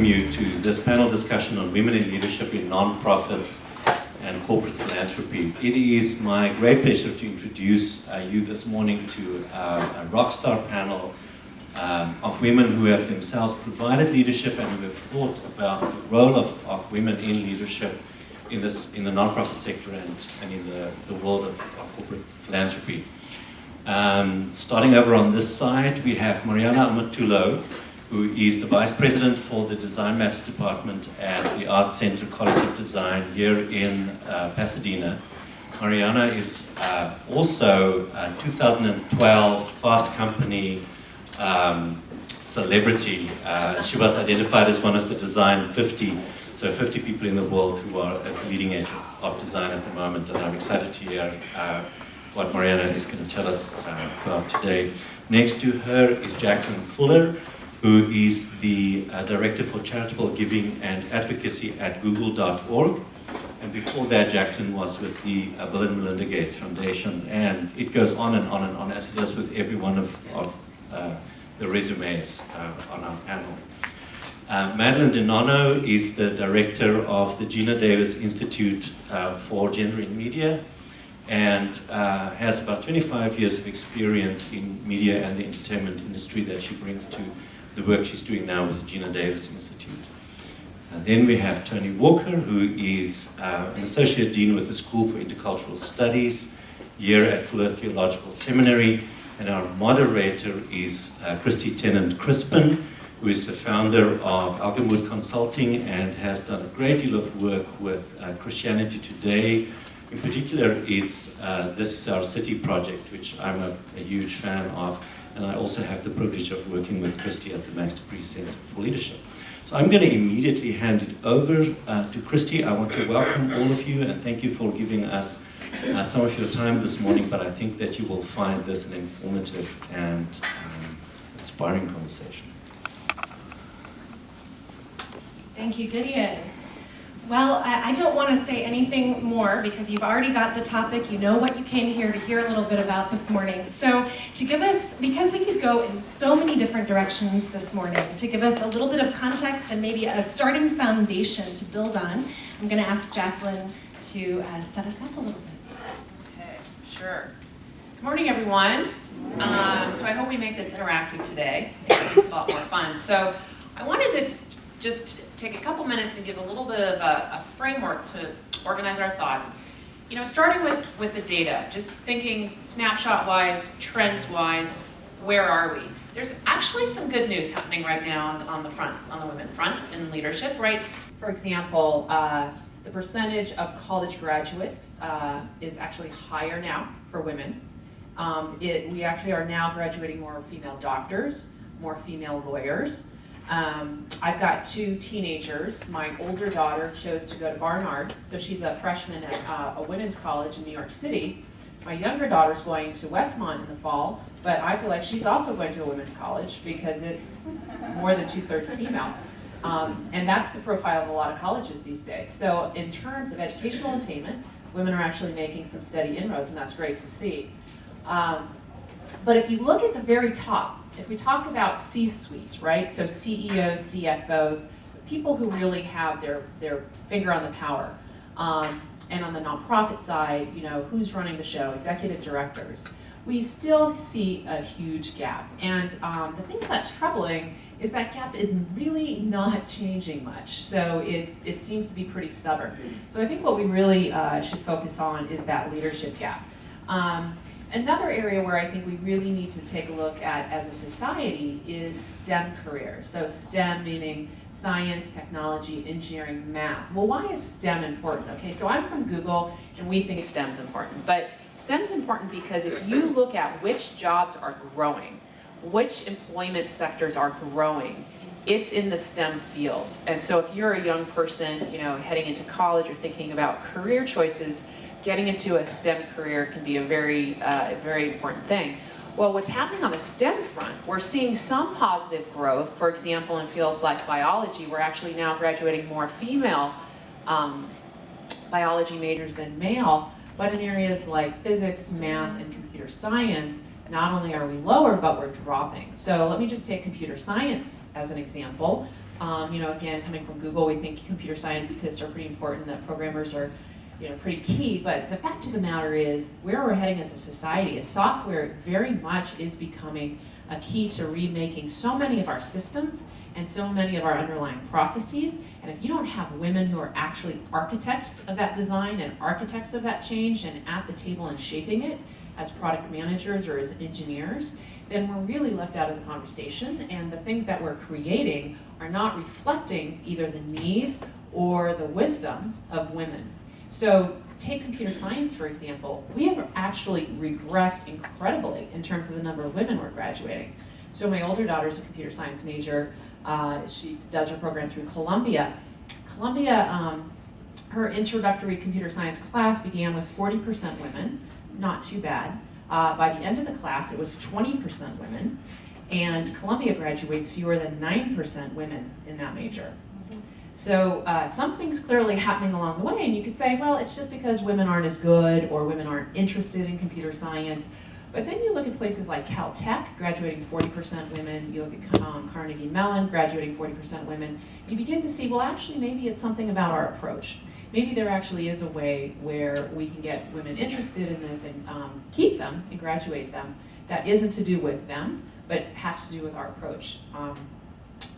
welcome you to this panel discussion on women in leadership in nonprofits and corporate philanthropy. It is my great pleasure to introduce you this morning to a rockstar panel of women who have themselves provided leadership and who have thought about the role of women in leadership in the nonprofit sector and in the world of corporate philanthropy. Starting over on this side, we have Marianna Amatullo, who is the Vice President for the Designmatters Department at the Arts Center College of Design here in Pasadena. Marianna is also a 2012 Fast Company celebrity. She was identified as one of the Design 50, so 50 people in the world who are at the leading edge of design at the moment, and I'm excited to hear what Marianna is going to tell us about today. Next to her is Jacqueline Fuller, who is the Director for Charitable Giving and Advocacy at Google.org. And before that, Jacqueline was with the Bill and Melinda Gates Foundation, and it goes on and on and on, as it does with every one of the resumes on our panel. Madeline Di Nonno is the Director of the Geena Davis Institute for Gender in Media, and has about 25 years of experience in media and the entertainment industry that she brings to the work she's doing now with the Geena Davis Institute. And then we have Toni Walker, who is an Associate Dean with the School for Intercultural Studies here at Fuller Theological Seminary. And our moderator is Christy Tennant Krispin, who is the founder of Algumwood Consulting and has done a great deal of work with Christianity Today. In particular, it's This Is Our City project, which I'm a huge fan of. And I also have the privilege of working with Christy at the Max Pree Center for Leadership. So I'm going to immediately hand it over to Christy. I want to welcome all of you and thank you for giving us some of your time this morning, but I think that you will find this an informative and inspiring conversation. Thank you, Gideon. Well, I don't want to say anything more because you've already got the topic, you know what you came here to hear a little bit about this morning. So to give us, because we could go in so many different directions this morning, to give us a little bit of context and maybe a starting foundation to build on, I'm going to ask Jacqueline to set us up a little bit. Okay, sure. Good morning, everyone. So I hope we make this interactive today. It makes it a lot more fun. So I wanted to just take a couple minutes and give a little bit of a framework to organize our thoughts. You know, starting with the data, just thinking snapshot-wise, trends-wise, where are we? There's actually some good news happening right now on the women front in leadership, right? For example, the percentage of college graduates is actually higher now for women. We actually are now graduating more female doctors, more female lawyers. I've got two teenagers. My older daughter chose to go to Barnard, so she's a freshman at a women's college in New York City. My younger daughter's going to Westmont in the fall, but I feel like she's also going to a women's college because it's more than 2/3 female. And that's the profile of a lot of colleges these days. So in terms of educational attainment, women are actually making some steady inroads, and that's great to see. But if you look at the very top, if we talk about C-suites, right? So CEOs, CFOs, people who really have their finger on the power. And on the nonprofit side, you know, who's running the show, executive directors. We still see a huge gap. And the thing that's troubling is that gap is really not changing much. So it seems to be pretty stubborn. So I think what we really should focus on is that leadership gap. Another area where I think we really need to take a look at as a society is STEM careers. So STEM meaning science, technology, engineering, math. Well, why is STEM important? Okay, so I'm from Google and we think STEM's important. But STEM's important because if you look at which jobs are growing, which employment sectors are growing, it's in the STEM fields. And so if you're a young person, you know, heading into college or thinking about career choices, getting into a STEM career can be a very important thing. Well, what's happening on the STEM front, we're seeing some positive growth. For example, in fields like biology, we're actually now graduating more female biology majors than male, but in areas like physics, math, and computer science, not only are we lower, but we're dropping. So let me just take computer science as an example. Again, coming from Google, we think computer scientists are pretty important, that programmers are pretty key, but the fact of the matter is where we're heading as a society is software very much is becoming a key to remaking so many of our systems and so many of our underlying processes. And if you don't have women who are actually architects of that design and architects of that change and at the table and shaping it as product managers or as engineers, then we're really left out of the conversation, and the things that we're creating are not reflecting either the needs or the wisdom of women. So take computer science, for example. We have actually regressed incredibly in terms of the number of women we're graduating. So my older daughter's a computer science major. She does her program through Columbia. Her introductory computer science class began with 40% women, not too bad. By the end of the class, it was 20% women, and Columbia graduates fewer than 9% women in that major. So something's clearly happening along the way, and you could say, well, it's just because women aren't as good or women aren't interested in computer science. But then you look at places like Caltech, graduating 40% women. You look at Carnegie Mellon, graduating 40% women. You begin to see, well, actually, maybe it's something about our approach. Maybe there actually is a way where we can get women interested in this and keep them and graduate them that isn't to do with them, but has to do with our approach.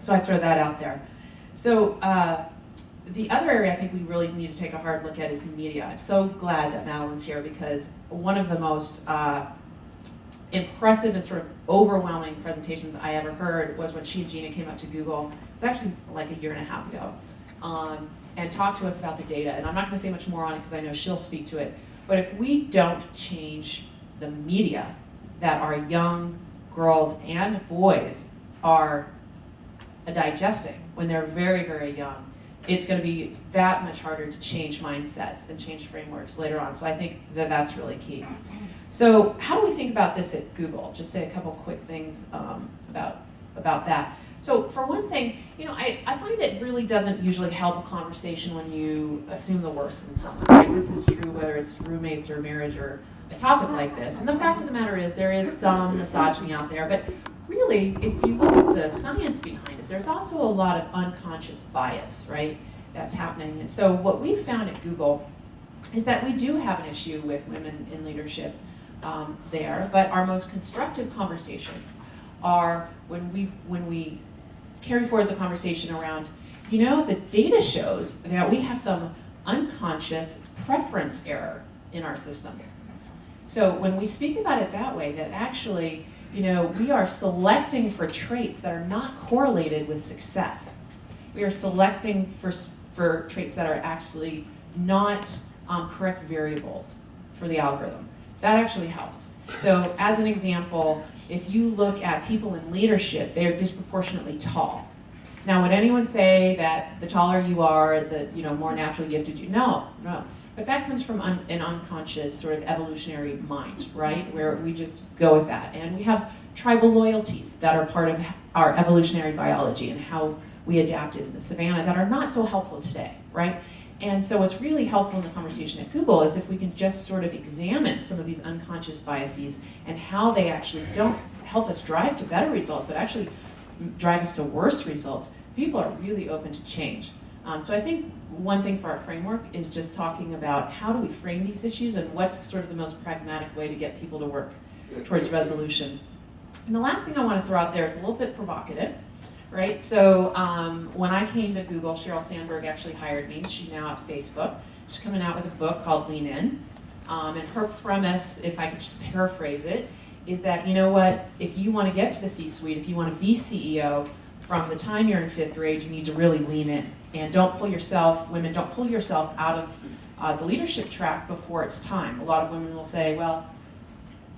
So I throw that out there. So the other area I think we really need to take a hard look at is the media. I'm so glad that Madeline's here, because one of the most impressive and sort of overwhelming presentations I ever heard was when she and Geena came up to Google. It's actually like a year and a half ago, and talked to us about the data. And I'm not going to say much more on it because I know she'll speak to it. But if we don't change the media that our young girls and boys are digesting when they're very, very young, it's going to be that much harder to change mindsets and change frameworks later on. So I think that that's really key. So how do we think about this at Google? Just say a couple quick things about that. So for one thing, I find it really doesn't usually help a conversation when you assume the worst in someone. Right? This is true whether it's roommates or marriage or a topic like this. And the fact of the matter is there is some misogyny out there, but really, if you look at the science behind it, there's also a lot of unconscious bias, right, that's happening. And so what we've found at Google is that we do have an issue with women in leadership there, but our most constructive conversations are when we carry forward the conversation around, the data shows that we have some unconscious preference error in our system. So when we speak about it that way, that actually, we are selecting for traits that are not correlated with success. We are selecting for traits that are actually not correct variables for the algorithm. That actually helps. So as an example, if you look at people in leadership, they are disproportionately tall. Now, would anyone say that the taller you are, the more naturally gifted you? No. But that comes from an unconscious sort of evolutionary mind, right? Where we just go with that. And we have tribal loyalties that are part of our evolutionary biology and how we adapted in the savannah that are not so helpful today, right? And so what's really helpful in the conversation at Google is if we can just sort of examine some of these unconscious biases and how they actually don't help us drive to better results, but actually drive us to worse results, people are really open to change. So I think one thing for our framework is just talking about how do we frame these issues and what's sort of the most pragmatic way to get people to work towards resolution. And the last thing I want to throw out there is a little bit provocative, right? So when I came to Google, Sheryl Sandberg actually hired me. She's now at Facebook. She's coming out with a book called Lean In. And her premise, if I could just paraphrase it, is that, if you want to get to the C-suite, if you want to be CEO, from the time you're in 5th grade, you need to really lean in. And women, don't pull yourself out of the leadership track before it's time. A lot of women will say, well,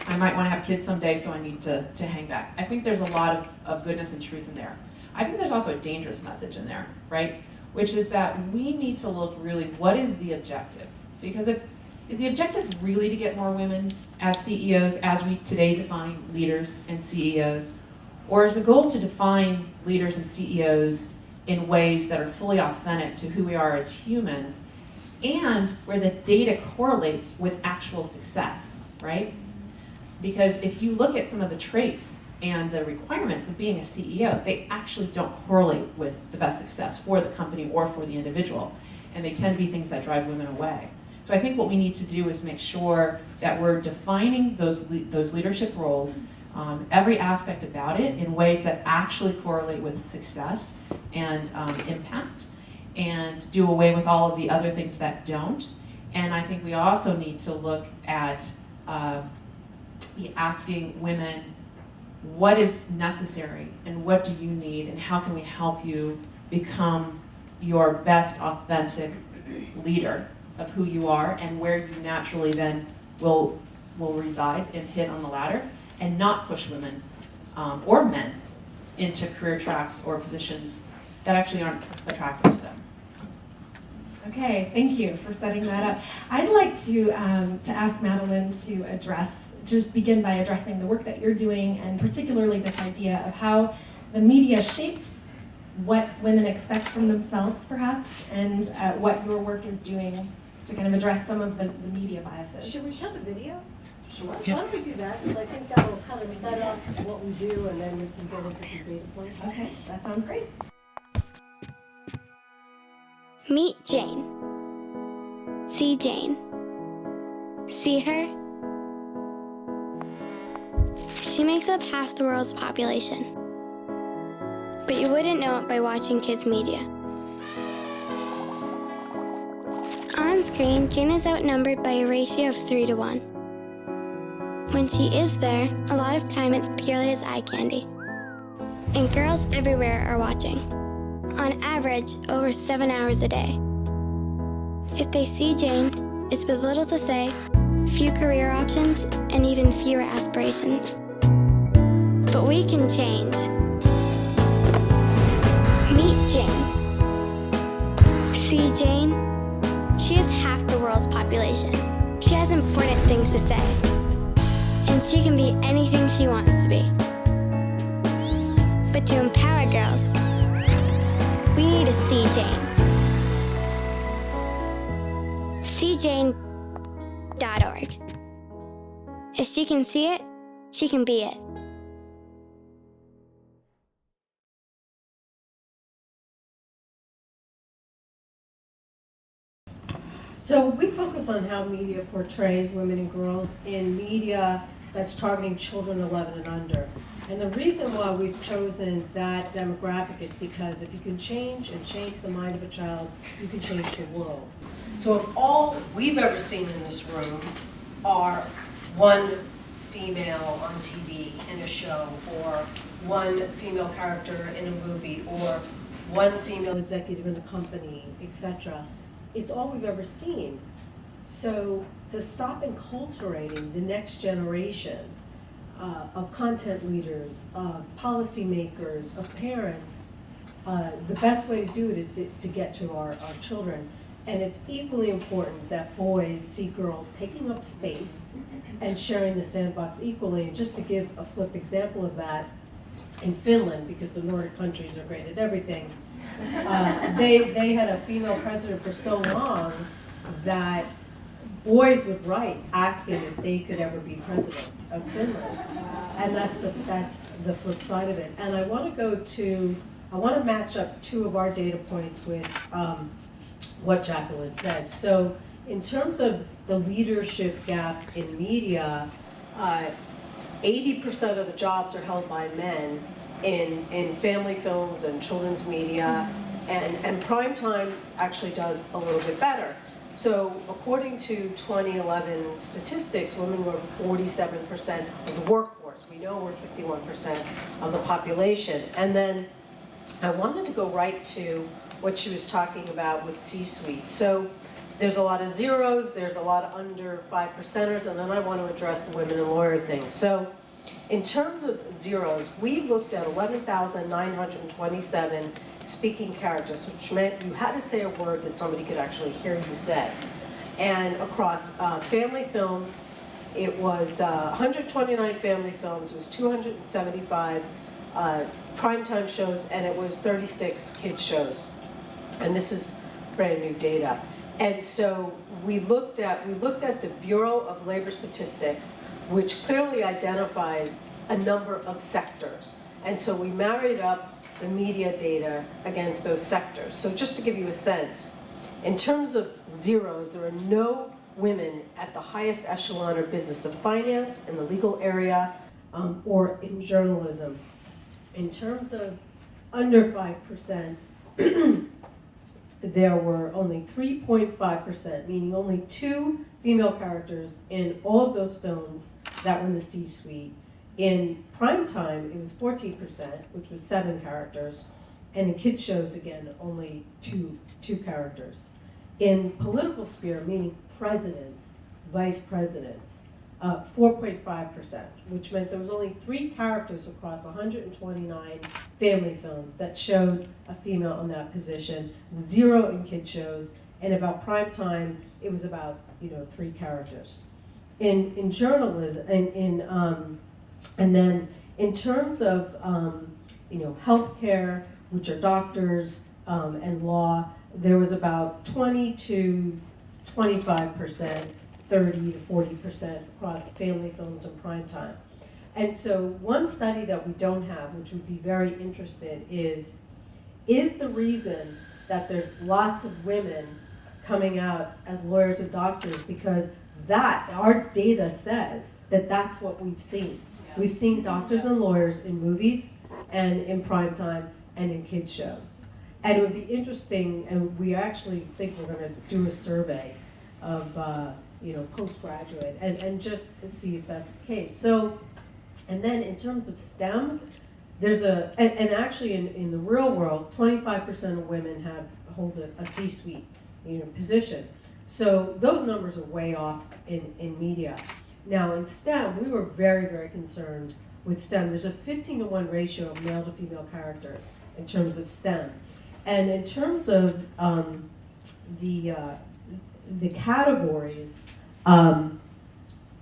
I might want to have kids someday, so I need to hang back. I think there's a lot of goodness and truth in there. I think there's also a dangerous message in there, right? Which is that we need to look really, what is the objective? Because is the objective really to get more women as CEOs, as we today define leaders and CEOs? Or is the goal to define leaders and CEOs in ways that are fully authentic to who we are as humans and where the data correlates with actual success, right? Because if you look at some of the traits and the requirements of being a CEO, they actually don't correlate with the best success for the company or for the individual. And they tend to be things that drive women away. So I think what we need to do is make sure that we're defining those leadership roles, every aspect about it, in ways that actually correlate with success and impact, and do away with all of the other things that don't. And I think we also need to look at asking women, what is necessary and what do you need and how can we help you become your best authentic leader of who you are and where you naturally then will reside and hit on the ladder, and not push women or men into career tracks or positions that actually aren't attractive to them. Okay, thank you for setting that up. I'd like to ask Madeline to begin by addressing the work that you're doing, and particularly this idea of how the media shapes what women expect from themselves, perhaps, and what your work is doing to kind of address some of the media biases. Should we show the video? Sure. Why don't we do that? Because I think that will kind of set up what we do, and then we can get into some data points. Okay, that sounds great. Meet Jane. See Jane. See her? She makes up half the world's population. But you wouldn't know it by watching kids' media. On screen, Jane is outnumbered by a ratio of 3 to 1. When she is there, a lot of time it's purely as eye candy. And girls everywhere are watching. On average, over 7 hours a day. If they see Jane, it's with little to say, few career options, and even fewer aspirations. But we can change. Meet Jane. See Jane? She is half the world's population. She has important things to say. And she can be anything she wants to be. But to empower girls, we need to see Jane. SeeJane.org. If she can see it, she can be it. So we focus on how media portrays women and girls in media that's targeting children 11 and under. And the reason why we've chosen that demographic is because if you can change the mind of a child, you can change the world. So if all we've ever seen in this room are one female on TV in a show, or one female character in a movie, or one female executive in the company, etc., it's all we've ever seen. So to stop enculturating the next generation of content leaders, of policymakers, of parents, the best way to do it is to get to our children. And it's equally important that boys see girls taking up space and sharing the sandbox equally. And just to give a flip example of that, in Finland, because the Nordic countries are great at everything, they had a female president for so long that boys would write asking if they could ever be president of Finland. And that's the flip side of it. And I want to match up two of our data points with what Jacqueline said. So in terms of the leadership gap in media, 80% of the jobs are held by men in family films and children's media, and primetime actually does a little bit better. So according to 2011 statistics, women were 47% of the workforce. We know we're 51% of the population. And then I wanted to go right to what she was talking about with C-suite. So there's a lot of zeros, there's a lot of under 5%ers, and then I want to address the women and lawyer thing. So in terms of zeros, we looked at 11,927 speaking characters, which meant you had to say a word that somebody could actually hear you say. And across family films, it was 129 family films, it was 275 primetime shows, and it was 36 kids shows. And this is brand new data. And so we looked at the Bureau of Labor Statistics, which clearly identifies a number of sectors. And so we married up the media data against those sectors. So just to give you a sense, in terms of zeros, there are no women at the highest echelon of business and finance, in the legal area, or in journalism. In terms of under 5%, there were only 3.5%, meaning only 2 female characters in all of those films that were in the C-suite. In prime time, it was 14%, which was 7 characters, and in kids shows, again, only two characters. In political sphere, meaning presidents, vice presidents, 4.5%, which meant there was only 3 characters across 129 family films that showed a female in that position, 0 in kid shows, and about prime time, it was about 3 characters. In journalism, and then in terms of healthcare, which are doctors and law, there was about 20 to 25%, 30 to 40% across family films and prime time. And so one study that we don't have, which would be very interested, is the reason that there's lots of women coming out as lawyers and doctors because our data says that that's what we've seen. We've seen doctors and lawyers in movies and in prime time and in kids shows. And it would be interesting, and we actually think we're going to do a survey of postgraduate and just see if that's the case. So, and then in terms of STEM, there's and actually in the real world, 25% of women hold a C-suite position. So those numbers are way off in media. Now in STEM, we were very, very concerned with STEM. There's a 15-to-1 ratio of male to female characters in terms of STEM. And in terms of the categories,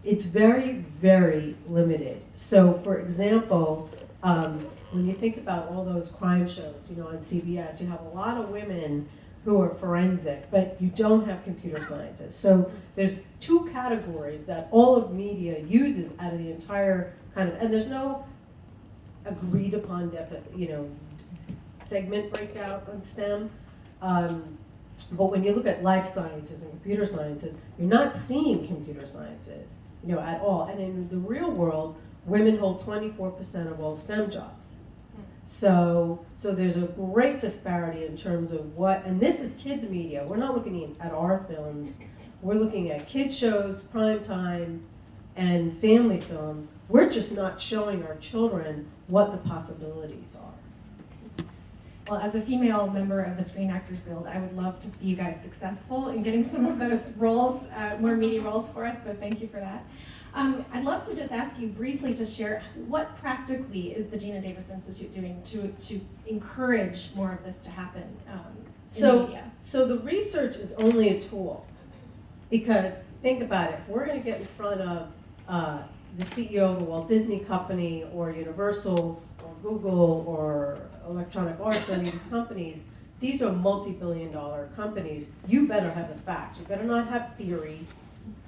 it's very, very limited. So for example, when you think about all those crime shows, on CBS, you have a lot of women who are forensic, but you don't have computer scientists. So there's 2 categories that all of media uses out of the entire and there's no agreed upon segment breakout on STEM. But when you look at life sciences and computer sciences, you're not seeing computer sciences, at all. And in the real world, women hold 24% of all STEM jobs. So there's a great disparity in terms of and this is kids media. We're not looking at our films. We're looking at kids shows, prime time, and family films. We're just not showing our children what the possibilities are. Well, as a female member of the Screen Actors Guild, I would love to see you guys successful in getting some of those roles, more meaty roles for us, so thank you for that. I'd love to just ask you briefly to share what practically is the Geena Davis Institute doing to encourage more of this to happen in media? So the research is only a tool, because think about it, if we're going to get in front of the CEO of the Walt Disney Company or Universal or Google or Electronic Arts or any of these companies, these are multi-billion-dollar companies. You better have the facts. You better not have theory.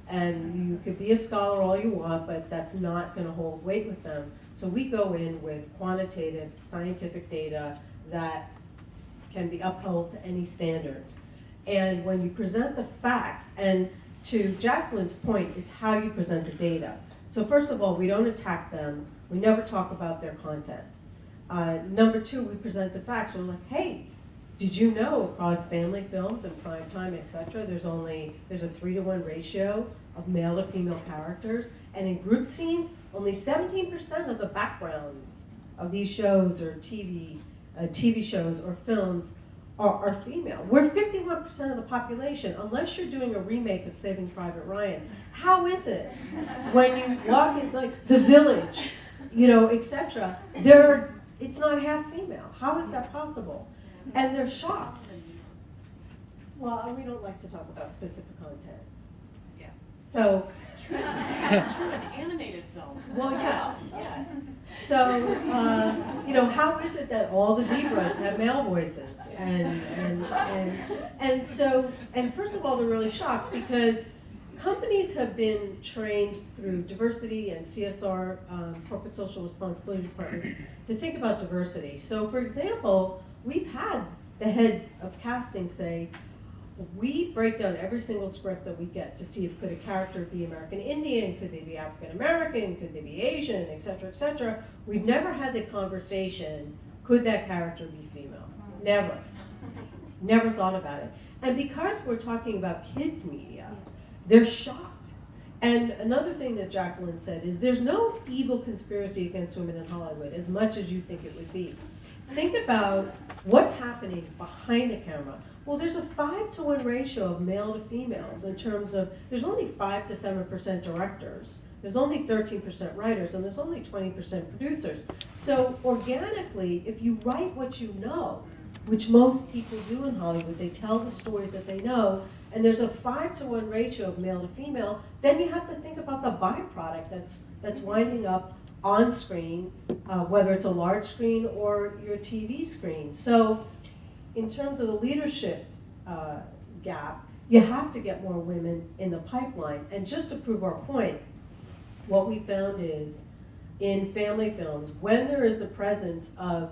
And you could be a scholar all you want, but that's not going to hold weight with them. So we go in with quantitative, scientific data that can be upheld to any standards. And when you present the facts, and to Jacqueline's point, it's how you present the data. So first of all, we don't attack them. We never talk about their content. Number 2, we present the facts. We're like, hey, did you know across family films and prime time, etc., there's a 3-to-1 ratio of male to female characters, and in group scenes, only 17% of the backgrounds of these shows or TV shows or films are female. We're 51% of the population, unless you're doing a remake of Saving Private Ryan. How is it when you walk in like The Village, etc., it's not half female? How is that possible? And they're shocked. Well, we don't like to talk about specific content. Yeah. So. It's true in animated films. Well, yes. So, how is it that all the zebras have male voices? And first of all, they're really shocked because, companies have been trained through diversity and CSR, corporate social responsibility departments, to think about diversity. So for example, we've had the heads of casting say, we break down every single script that we get to see if could a character be American Indian, could they be African American, could they be Asian, et cetera, et cetera. We've never had the conversation, could that character be female? Never. Never thought about it. And because we're talking about kids media, they're shocked. And another thing that Jacqueline said is there's no evil conspiracy against women in Hollywood as much as you think it would be. Think about what's happening behind the camera. Well, there's a 5-to-1 ratio of male to females in terms of, there's only 5 to 7% directors, there's only 13% writers, and there's only 20% producers. So organically, if you write what you know, which most people do in Hollywood, they tell the stories that they know, and there's a 5-to-1 ratio of male to female, then you have to think about the byproduct that's winding up on screen, whether it's a large screen or your TV screen. So in terms of the leadership gap, you have to get more women in the pipeline. And just to prove our point, what we found is in family films, when there is the presence of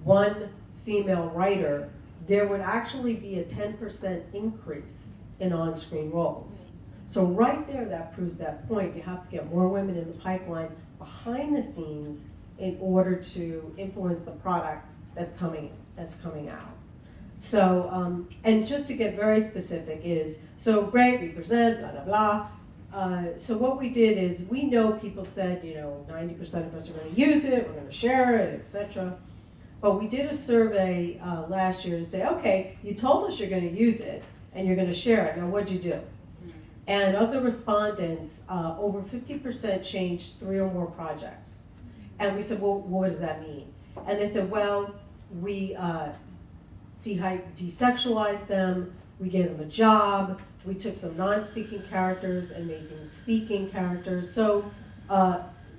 one female writer, there would actually be a 10% increase in on-screen roles. So right there, that proves that point. You have to get more women in the pipeline behind the scenes in order to influence the product that's coming out. So, and just to get very specific is, so great, we present, blah, blah, blah. So what we did is, we know people said, 90% of us are going to use it, we're going to share it, etc. But we did a survey last year to say, okay, you told us you're going to use it and you're going to share it. Now, what'd you do? And of the respondents, over 50% changed 3 or more projects. And we said, well, what does that mean? And they said, well, we desexualized them, we gave them a job, we took some non-speaking characters and made them speaking characters. So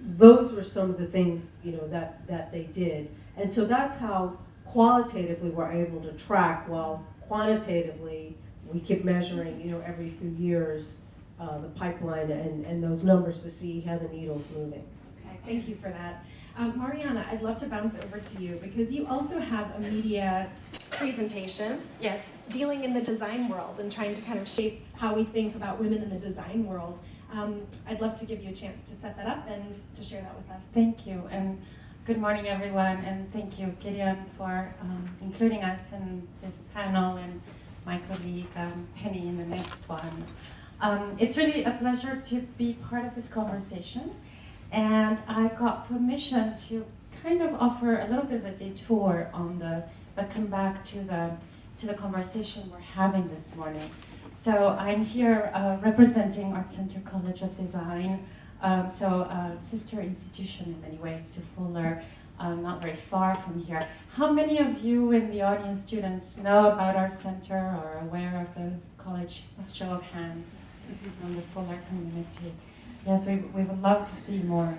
those were some of the things that they did. And so that's how qualitatively we're able to track, while quantitatively we keep measuring every few years the pipeline and those numbers to see how the needle's moving. Okay, thank you for that. Marianna, I'd love to bounce over to you because you also have a media presentation. Yes. Dealing in the design world and trying to kind of shape how we think about women in the design world. I'd love to give you a chance to set that up and to share that with us. Thank you, and good morning, everyone, and thank you, Gideon, for including us in this panel, and my colleague Penny in the next one. It's really a pleasure to be part of this conversation. And I got permission to kind of offer a little bit of a detour but come back to the conversation we're having this morning. So I'm here representing Art Center College of Design, so a sister institution in many ways to Fuller, not very far from here. How many of you in the audience, students, know about our center or are aware of the college? Show of hands from the Fuller community. Yes, we would love to see more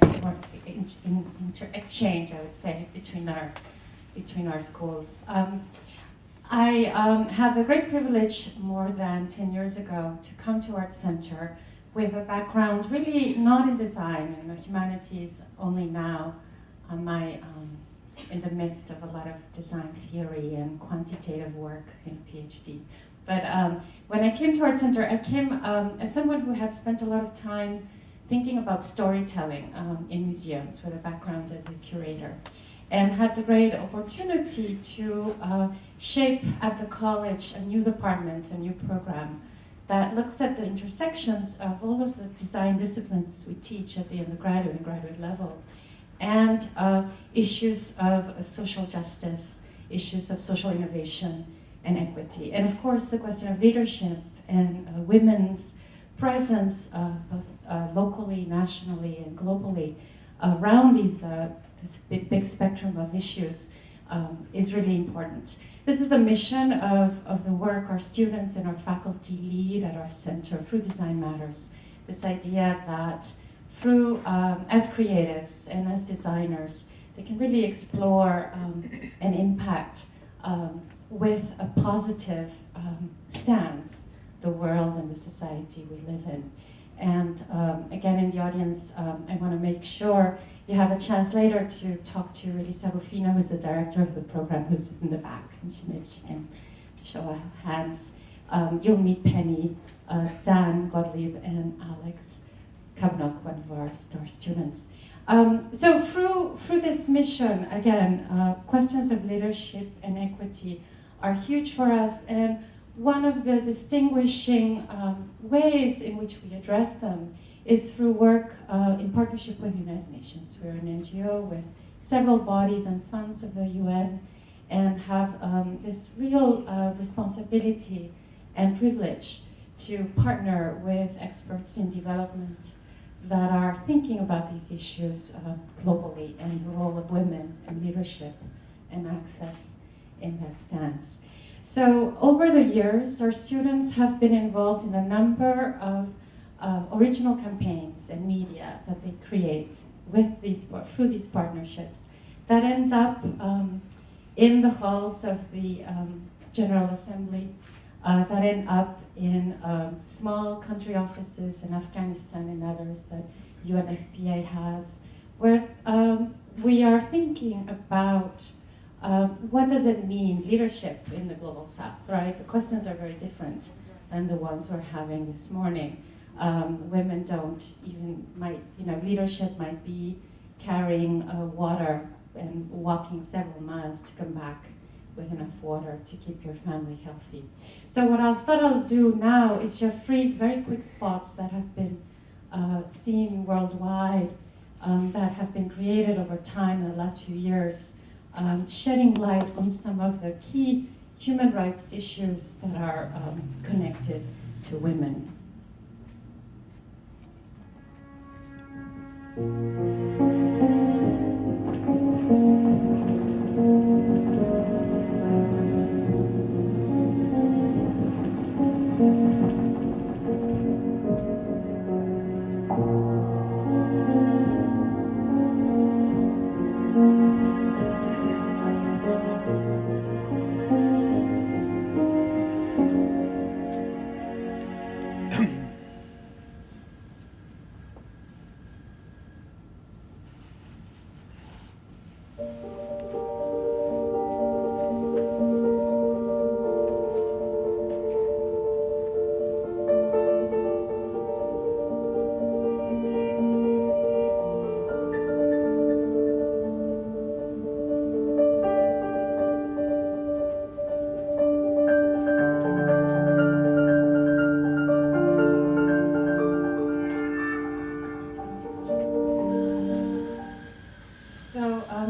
exchange, I would say, between our schools. I had the great privilege more than 10 years ago to come to Art Center with a background really not in design and the humanities. Only now am I in the midst of a lot of design theory and quantitative work in a PhD. But when I came to Art Center, I came as someone who had spent a lot of time thinking about storytelling in museums with a background as a curator, and had the great opportunity to shape at the college a new department, a new program that looks at the intersections of all of the design disciplines we teach at the undergraduate and graduate level, and issues of social justice, issues of social innovation and equity, and of course the question of leadership and women's presence both locally, nationally, and globally around this big spectrum of issues is really important. This is the mission of the work our students and our faculty lead at our center through Design Matters. This idea that through, as creatives and as designers, they can really explore an impact with a positive stance the world and the society we live in. And again, in the audience, I want to make sure you have a chance later to talk to Elisa Rufino, who's the director of the program, who's in the back, and maybe she can show her hands. You'll meet Penny, Dan Gottlieb, and Alex Kabnock, one of our star students. So through this mission, again, questions of leadership and equity are huge for us, and one of the distinguishing ways in which we address them is through work in partnership with the United Nations. We're an NGO with several bodies and funds of the UN, and have this real responsibility and privilege to partner with experts in development that are thinking about these issues globally, and the role of women and leadership and access in that stance. So over the years, our students have been involved in a number of original campaigns and media that they create through these partnerships that end up in the halls of the General Assembly, that end up in small country offices in Afghanistan and others that UNFPA has, where we are thinking about what does it mean, leadership in the Global South, right? The questions are very different than the ones we're having this morning. Women don't even, leadership might be carrying water and walking several miles to come back with enough water to keep your family healthy. So what I thought I'll do now is share 3 very quick spots that have been seen worldwide, that have been created over time in the last few years, shedding light on some of the key human rights issues that are connected to women.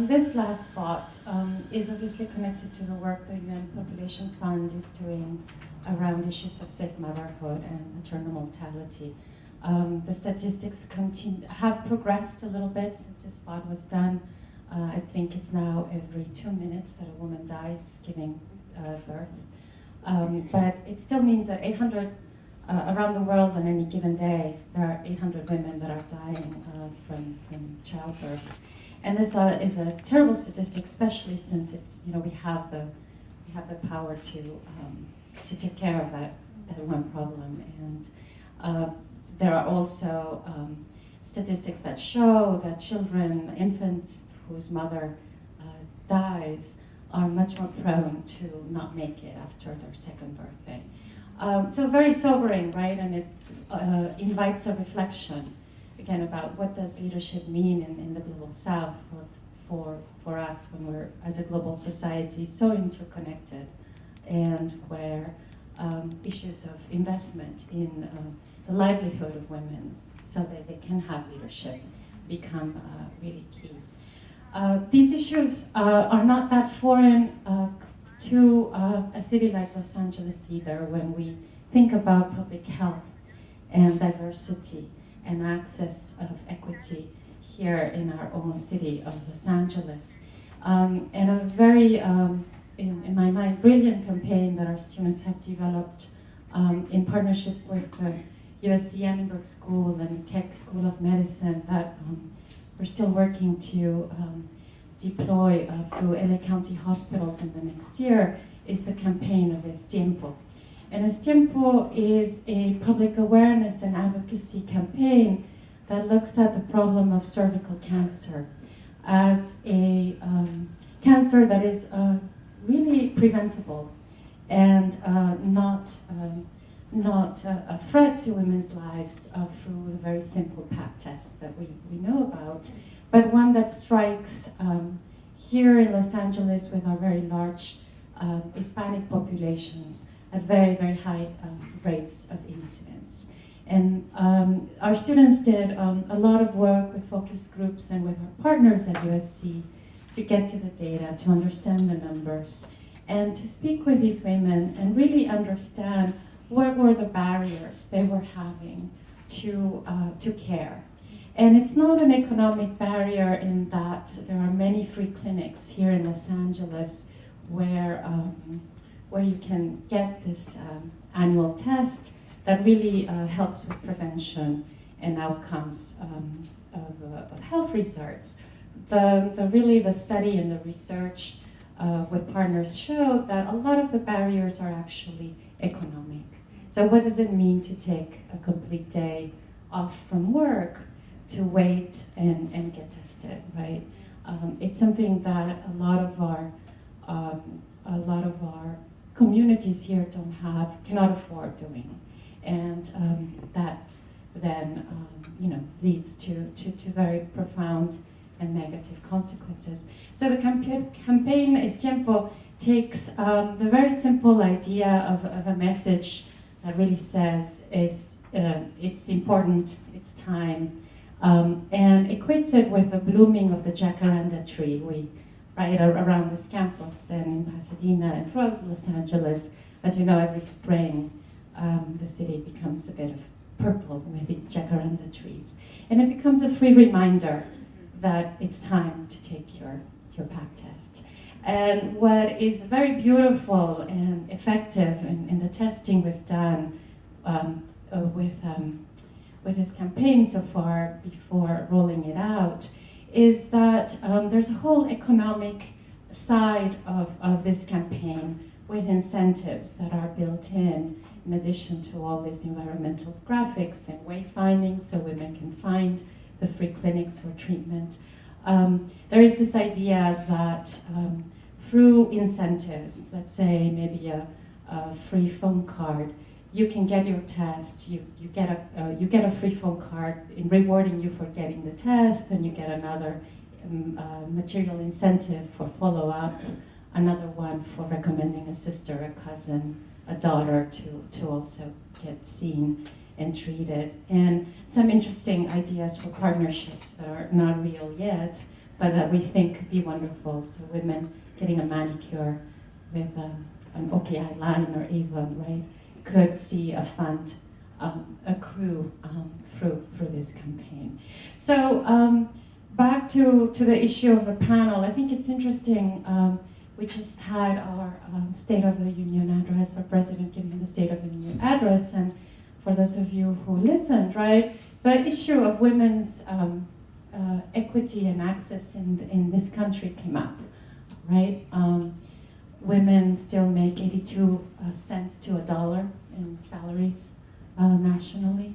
This last spot is obviously connected to the work the UN Population Fund is doing around issues of safe motherhood and maternal mortality. The statistics have progressed a little bit since this spot was done. I think it's now every 2 minutes that a woman dies giving birth. But it still means that 800 around the world on any given day, there are 800 women that are dying from childbirth. And this is a terrible statistic, especially since it's, we have the power to take care of that one problem. And there are also statistics that show that children, infants whose mother dies, are much more prone to not make it after their second birthday. So very sobering, right? And it invites a reflection, again, about what does leadership mean in the Global South for us when we're, as a global society, so interconnected, and where issues of investment in the livelihood of women so that they can have leadership become really key. These issues are not that foreign to a city like Los Angeles either, when we think about public health and diversity and access of equity here in our own city of Los Angeles. And a very, in my mind, brilliant campaign that our students have developed in partnership with the USC Annenberg School and Keck School of Medicine that we're still working to deploy through LA County hospitals in the next year, is the campaign of Es Tiempo. And Es Tiempo is a public awareness and advocacy campaign that looks at the problem of cervical cancer as a cancer that is really preventable and not a threat to women's lives through the very simple Pap test that we know about, but one that strikes here in Los Angeles with our very large Hispanic populations at very, very high rates of incidence. And our students did a lot of work with focus groups and with our partners at USC to get to the data, to understand the numbers, and to speak with these women and really understand what were the barriers they were having to care. And it's not an economic barrier in that there are many free clinics here in Los Angeles where you can get this annual test that really helps with prevention and outcomes of health results. The study and the research with partners showed that a lot of the barriers are actually economic. So what does it mean to take a complete day off from work to wait and get tested, right? It's something that a lot of our communities here cannot afford doing, and that then leads to very profound and negative consequences. So the campaign Es Tiempo takes the very simple idea of a message that really says it's important, it's time, and equates it with the blooming of the jacaranda tree. Right around this campus and in Pasadena and throughout Los Angeles, as you know, every spring the city becomes a bit of purple with these jacaranda trees. And it becomes a free reminder that it's time to take your Pap test. And what is very beautiful and effective in the testing we've done with this campaign so far before rolling it out is that there's a whole economic side of this campaign with incentives that are built in addition to all these environmental graphics and wayfinding so women can find the free clinics for treatment. There is this idea that through incentives, let's say maybe a free phone card, you can get your test, you get a free phone card in rewarding you for getting the test, and you get another material incentive for follow-up, another one for recommending a sister, a cousin, a daughter to also get seen and treated. And some interesting ideas for partnerships that are not real yet, but that we think could be wonderful. So women getting a manicure with an OPI line or Avon, right, could see a fund accrue through this campaign. So back to the issue of the panel, I think it's interesting. We just had our State of the Union address, our president giving the State of the Union address, and for those of you who listened, right, the issue of women's equity and access in this country came up, right? Women still make 82 cents to $1 in salaries nationally.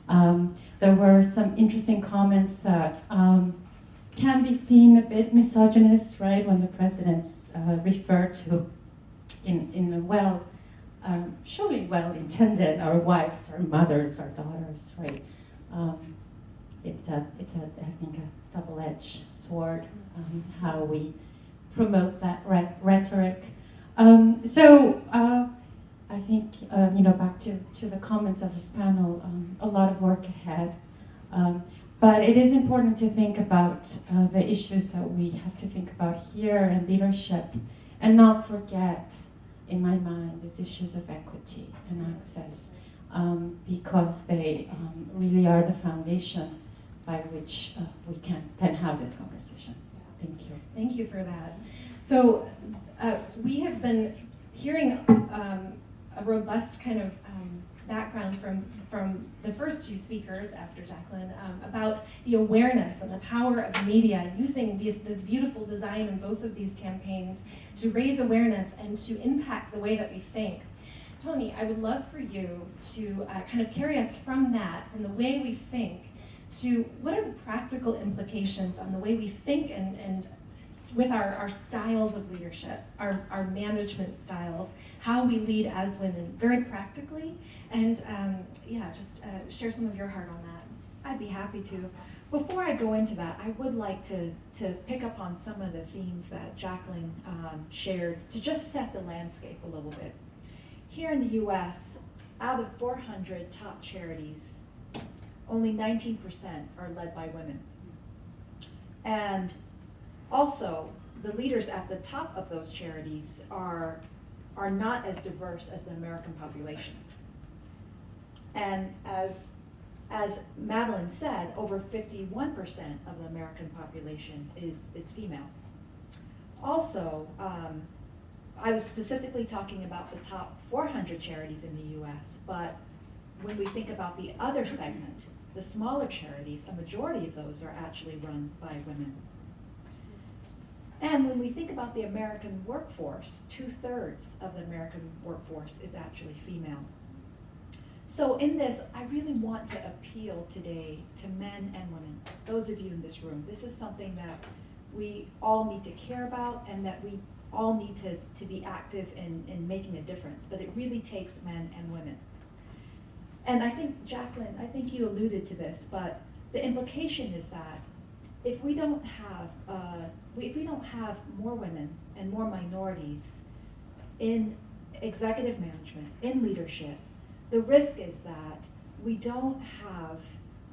There were some interesting comments that can be seen a bit misogynist, right, when the presidents refer to, in a surely well-intended, our wives, our mothers, our daughters, right? It's I think, a double-edged sword, how we promote that rhetoric. So I think, back to the comments of this panel, a lot of work ahead. But it is important to think about the issues that we have to think about here and leadership, and not forget, in my mind, these issues of equity and access, because they really are the foundation by which we can then have this conversation. Thank you. Thank you for that. So we have been hearing a robust kind of background from the first two speakers after Jacqueline about the awareness and the power of media, using this beautiful design in both of these campaigns to raise awareness and to impact the way that we think. Toni, I would love for you to kind of carry us from that, from the way we think, to what are the practical implications on the way we think and with our styles of leadership, our management styles, how we lead as women, very practically, and just share some of your heart on that. I'd be happy to. Before I go into that, I would like to pick up on some of the themes that Jacqueline shared to just set the landscape a little bit. Here in the US, out of 400 top charities, only 19% are led by women. And also, the leaders at the top of those charities are not as diverse as the American population. And as Madeline said, over 51% of the American population is female. Also, I was specifically talking about the top 400 charities in the US, but when we think about the other segment, the smaller charities, a majority of those are actually run by women. And when we think about the American workforce, 2/3 of the American workforce is actually female. So in this, I really want to appeal today to men and women, those of you in this room. This is something that we all need to care about and that we all need to be active in making a difference, but it really takes men and women. And I think, Jacqueline, I think you alluded to this, but the implication is that if we don't have more women and more minorities in executive management, in leadership, the risk is that we don't have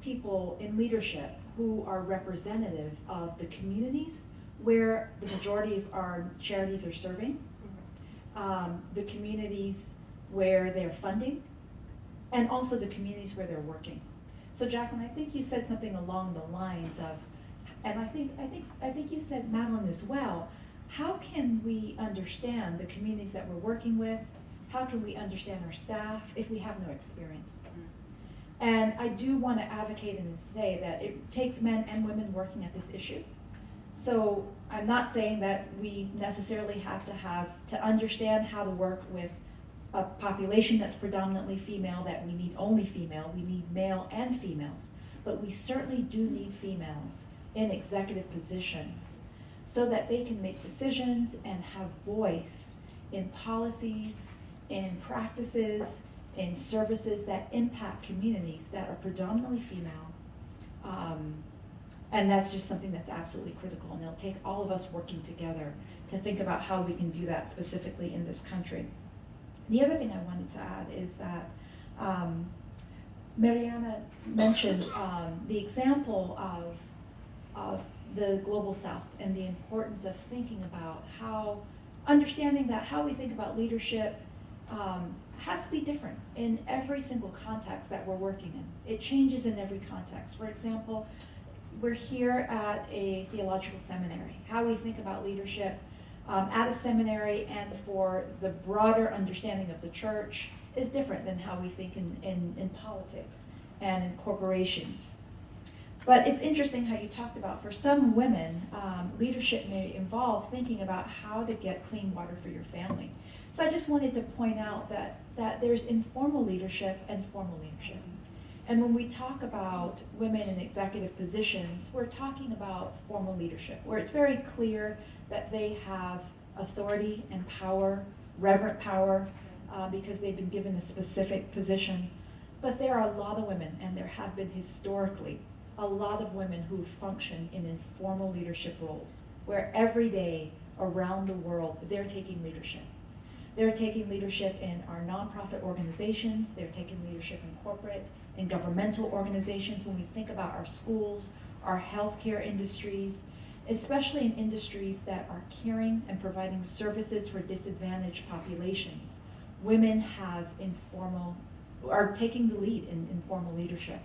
people in leadership who are representative of the communities where the majority of our charities are serving, the communities where they're funding, and also the communities where they're working. So Jacqueline, I think you said something along the lines of, and I think you said, Madeline, as well, how can we understand the communities that we're working with? How can we understand our staff if we have no experience? And I do want to advocate and say that it takes men and women working at this issue. So I'm not saying that we necessarily have to understand how to work with a population that's predominantly female, that we need only female, we need male and females, but we certainly do need females in executive positions so that they can make decisions and have voice in policies, in practices, in services that impact communities that are predominantly female. And that's just something that's absolutely critical, and it'll take all of us working together to think about how we can do that specifically in this country. The other thing I wanted to add is that Marianna mentioned the example of the Global South and the importance of thinking about understanding that how we think about leadership has to be different in every single context that we're working in. It changes in every context. For example, we're here at a theological seminary. How we think about leadership at a seminary and for the broader understanding of the church is different than how we think in politics and in corporations. But it's interesting how you talked about, for some women, leadership may involve thinking about how to get clean water for your family. So I just wanted to point out that there's informal leadership and formal leadership. And when we talk about women in executive positions, we're talking about formal leadership, where it's very clear that they have authority and power, reverent power, because they've been given a specific position. But there are a lot of women, and there have been historically, a lot of women who function in informal leadership roles, where every day around the world, they're taking leadership. They're taking leadership in our nonprofit organizations, they're taking leadership in corporate, in governmental organizations, when we think about our schools, our healthcare industries, especially in industries that are caring and providing services for disadvantaged populations. Women are taking the lead in informal leadership.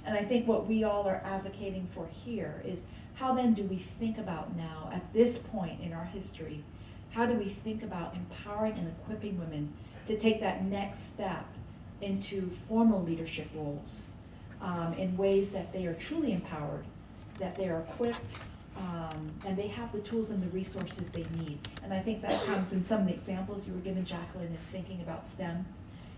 And I think what we all are advocating for here is, how then do we think about now, at this point in our history, how do we think about empowering and equipping women to take that next step into formal leadership roles in ways that they are truly empowered, that they are equipped, and they have the tools and the resources they need. And I think that comes in some of the examples you were given, Jacqueline, in thinking about STEM.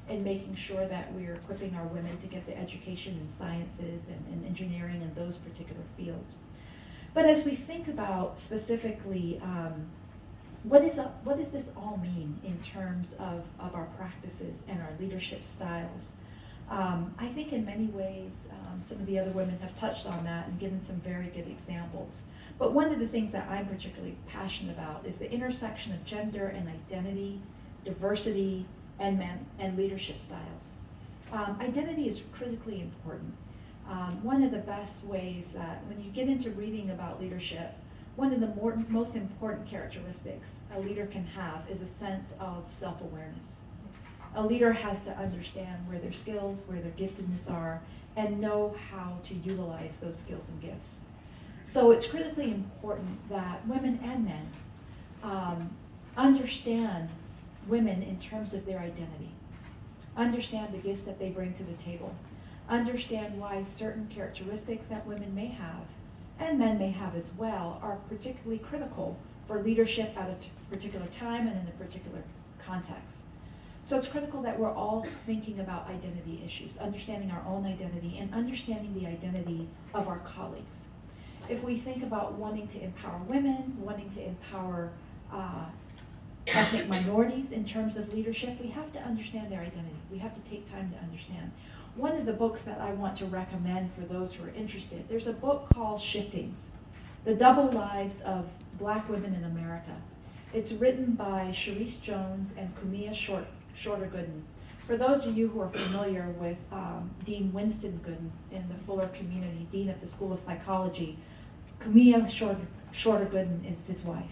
in making sure that we're equipping our women to get the education in sciences and engineering and those particular fields. But as we think about specifically, what does this all mean in terms of our practices and our leadership styles? I think in many ways, some of the other women have touched on that and given some very good examples. But one of the things that I'm particularly passionate about is the intersection of gender and identity, diversity, and leadership styles. Identity is critically important. One of the best ways that when you get into reading about leadership, one of the most important characteristics a leader can have is a sense of self-awareness. A leader has to understand where their skills, where their giftedness are, and know how to utilize those skills and gifts. So it's critically important that women and men understand women in terms of their identity, understand the gifts that they bring to the table, understand why certain characteristics that women may have, and men may have as well, are particularly critical for leadership at a particular time and in a particular context. So it's critical that we're all thinking about identity issues, understanding our own identity and understanding the identity of our colleagues. If we think about wanting to empower women, wanting to empower ethnic minorities in terms of leadership, we have to understand their identity. We have to take time to understand. One of the books that I want to recommend for those who are interested, there's a book called Shiftings, The Double Lives of Black Women in America. It's written by Sharice Jones and Kumia Shorter Gooden. For those of you who are familiar with Dean Winston Gooden in the Fuller community, Dean of the School of Psychology, Kumia Shorter Gooden is his wife.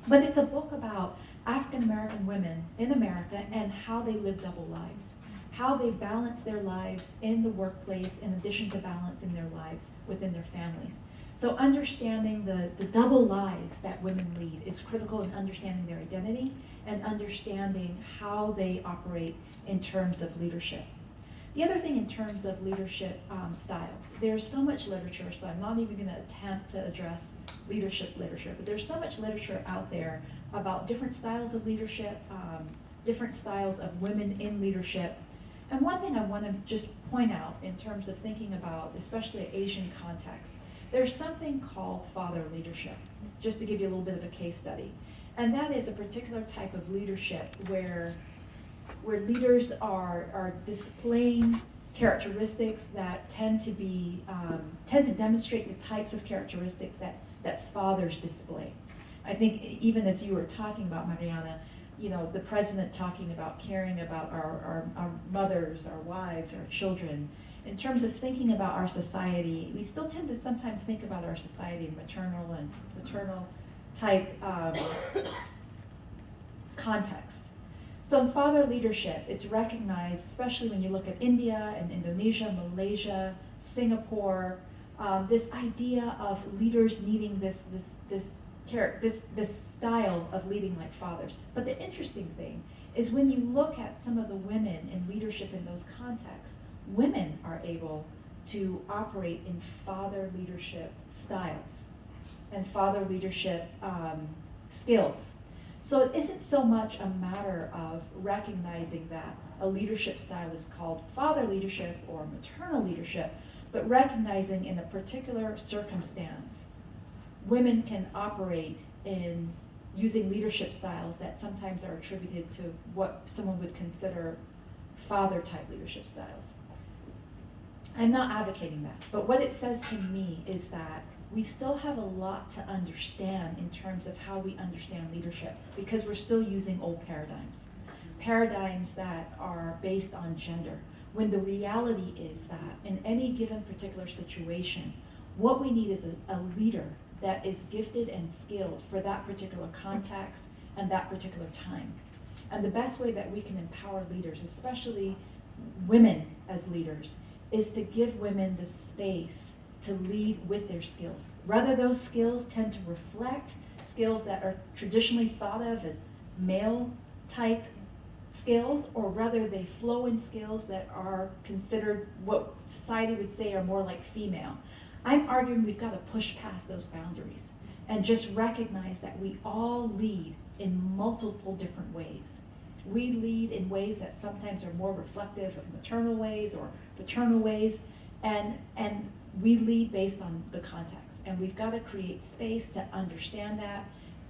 But it's a book about African American women in America and how they live double lives, how they balance their lives in the workplace in addition to balancing their lives within their families. So understanding the double lives that women lead is critical in understanding their identity and understanding how they operate in terms of leadership. The other thing in terms of leadership styles, there's so much literature, so I'm not even going to attempt to address leadership literature, but there's so much literature out there about different styles of leadership, different styles of women in leadership. And one thing I want to just point out in terms of thinking about, especially Asian context, there's something called father leadership, just to give you a little bit of a case study. And that is a particular type of leadership where leaders are displaying characteristics that tend to demonstrate the types of characteristics that fathers display. I think even as you were talking about, Marianna, you know, the president talking about caring about our mothers, our wives, our children. In terms of thinking about our society, we still tend to sometimes think about our society in maternal and paternal type context. So in father leadership, it's recognized, especially when you look at India and Indonesia, Malaysia, Singapore, this idea of leaders needing this style of leading like fathers. But the interesting thing is when you look at some of the women in leadership in those contexts, women are able to operate in father leadership styles and father leadership skills. So it isn't so much a matter of recognizing that a leadership style is called father leadership or maternal leadership, but recognizing in a particular circumstance, women can operate in using leadership styles that sometimes are attributed to what someone would consider father-type leadership styles. I'm not advocating that, but what it says to me is that we still have a lot to understand in terms of how we understand leadership, because we're still using old paradigms that are based on gender, when the reality is that in any given particular situation, what we need is a leader that is gifted and skilled for that particular context and that particular time. And the best way that we can empower leaders, especially women as leaders, is to give women the space to lead with their skills. Whether those skills tend to reflect skills that are traditionally thought of as male type skills, or whether they flow in skills that are considered what society would say are more like female. I'm arguing we've got to push past those boundaries and just recognize that we all lead in multiple different ways. we lead in ways that sometimes are more reflective of maternal ways or paternal ways, and we lead based on the context. And we've got to create space to understand that,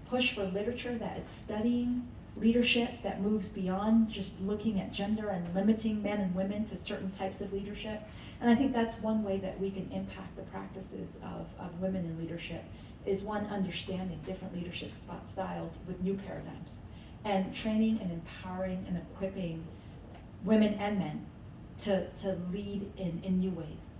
push for literature that is studying leadership that moves beyond just looking at gender and limiting men and women to certain types of leadership. And I think that's one way that we can impact the practices of women in leadership, is one, understanding different leadership styles with new paradigms, and training and empowering and equipping women and men to lead in new ways.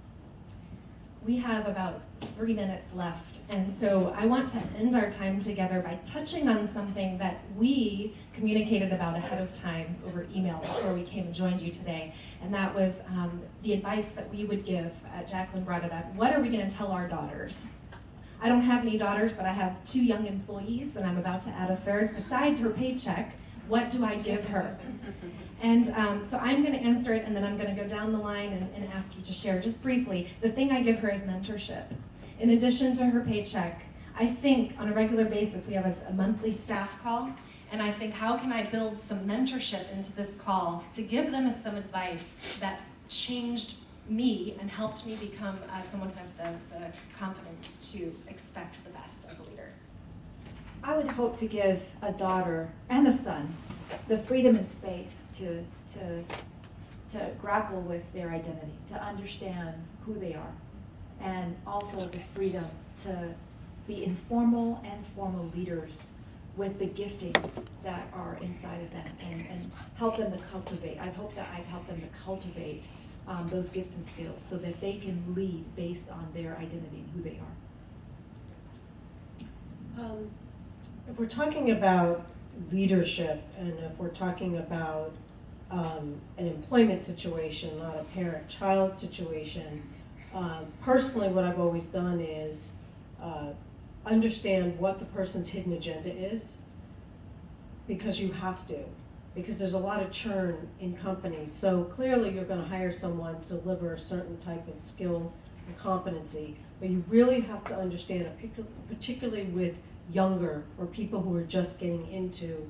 We have about 3 minutes left, and so I want to end our time together by touching on something that we communicated about ahead of time over email before we came and joined you today, and that was the advice that we would give. Jacqueline brought it up. What are we going to tell our daughters? I don't have any daughters, but I have 2 young employees, and I'm about to add a third. Besides her paycheck, what do I give her? And so I'm going to answer it, and then I'm going to go down the line and ask you to share just briefly. The thing I give her is mentorship. In addition to her paycheck, I think on a regular basis we have a monthly staff call, and I think, how can I build some mentorship into this call to give them some advice that changed me and helped me become someone who has the confidence to expect the best as a leader. I would hope to give a daughter and a son the freedom and space to grapple with their identity, to understand who they are, and also the freedom to be informal and formal leaders with the giftings that are inside of them, and help them to cultivate. I hope that I'd help them to cultivate those gifts and skills so that they can lead based on their identity and who they are. If we're talking about leadership, and if we're talking about an employment situation, not a parent-child situation, personally what I've always done is understand what the person's hidden agenda is, because you have to, because there's a lot of churn in companies. So clearly you're going to hire someone to deliver a certain type of skill and competency, but you really have to understand it, particularly with younger or people who are just getting into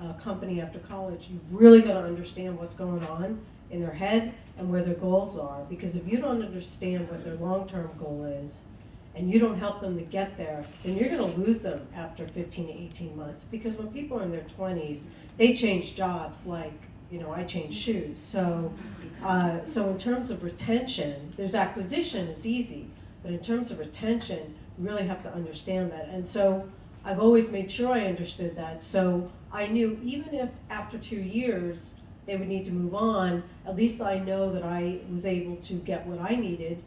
a company after college. You've really got to understand what's going on in their head and where their goals are, because if you don't understand what their long-term goal is and you don't help them to get there, then you're going to lose them after 15 to 18 months, because when people are in their 20s, they change jobs like, I change shoes. So in terms of retention, there's acquisition, it's easy, but in terms of retention, you really have to understand that. And so I've always made sure I understood that. So I knew even if after 2 years they would need to move on, at least I know that I was able to get what I needed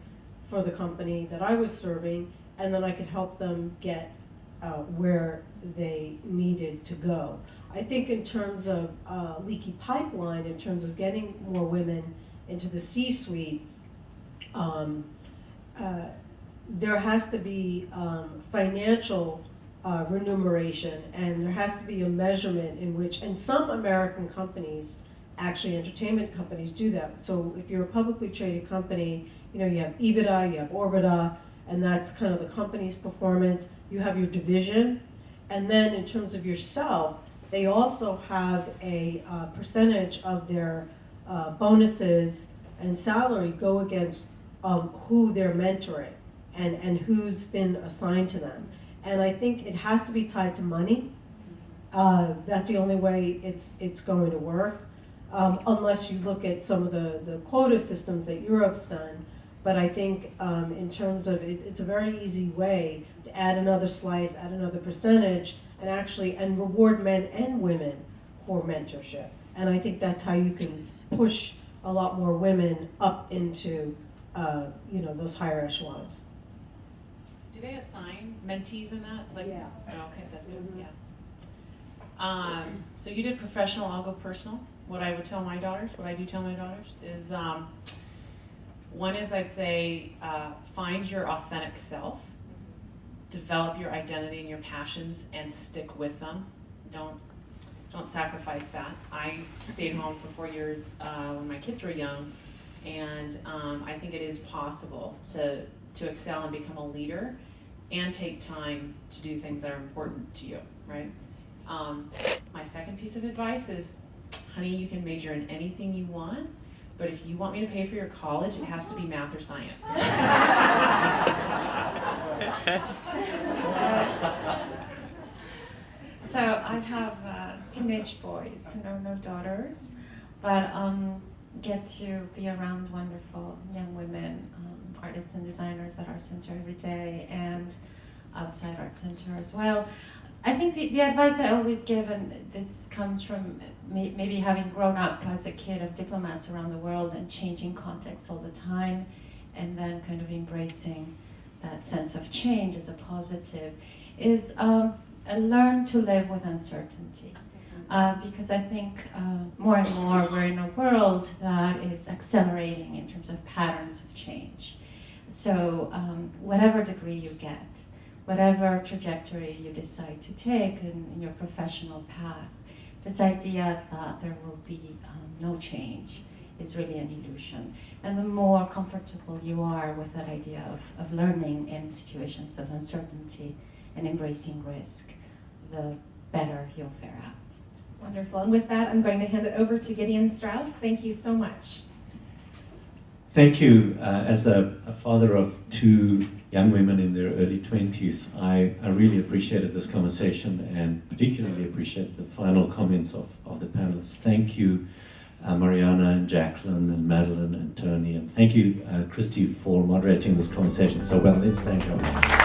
for the company that I was serving, and then I could help them get where they needed to go. I think in terms of leaky pipeline, in terms of getting more women into the C-suite, there has to be financial remuneration, and there has to be a measurement in which, and some American companies, actually entertainment companies, do that. So if you're a publicly traded company, you have EBITDA, you have Orbita, and that's kind of the company's performance. You have your division, and then in terms of yourself, they also have a percentage of their bonuses and salary go against who they're mentoring and who's been assigned to them. And I think it has to be tied to money. That's the only way it's going to work, unless you look at some of the quota systems that Europe's done. But I think in terms of, it's a very easy way to add another slice, add another percentage, and reward men and women for mentorship. And I think that's how you can push a lot more women up into those higher echelons. Do they assign mentees in that? Yeah. Oh, okay, that's good. Yeah. So you did professional, I'll go personal. What I would tell my daughters, what I do tell my daughters is, one is I'd say find your authentic self, develop your identity and your passions, and stick with them. Don't sacrifice that. I stayed home for 4 years when my kids were young, and I think it is possible to excel and become a leader and take time to do things that are important to you, right? My second piece of advice is honey, you can major in anything you want, but if you want me to pay for your college, it has to be math or science. So I have teenage boys, no daughters, but get to be around wonderful young women, artists and designers at our center every day and outside Art Center as well. I think the advice I always give, and this comes from maybe having grown up as a kid of diplomats around the world and changing contexts all the time, and then kind of embracing that sense of change as a positive, is learn to live with uncertainty. Because I think more and more we're in a world that is accelerating in terms of patterns of change. So whatever degree you get, whatever trajectory you decide to take in your professional path, this idea that there will be no change is really an illusion. And the more comfortable you are with that idea of learning in situations of uncertainty and embracing risk, the better you'll fare out. Wonderful. And with that, I'm going to hand it over to Gideon Strauss. Thank you so much. Thank you. As a father of two young women in their early 20s, I really appreciated this conversation and particularly appreciate the final comments of the panelists. Thank you, Marianna and Jacqueline and Madeline and Toni, and thank you, Christy, for moderating this conversation so well. Let's thank her.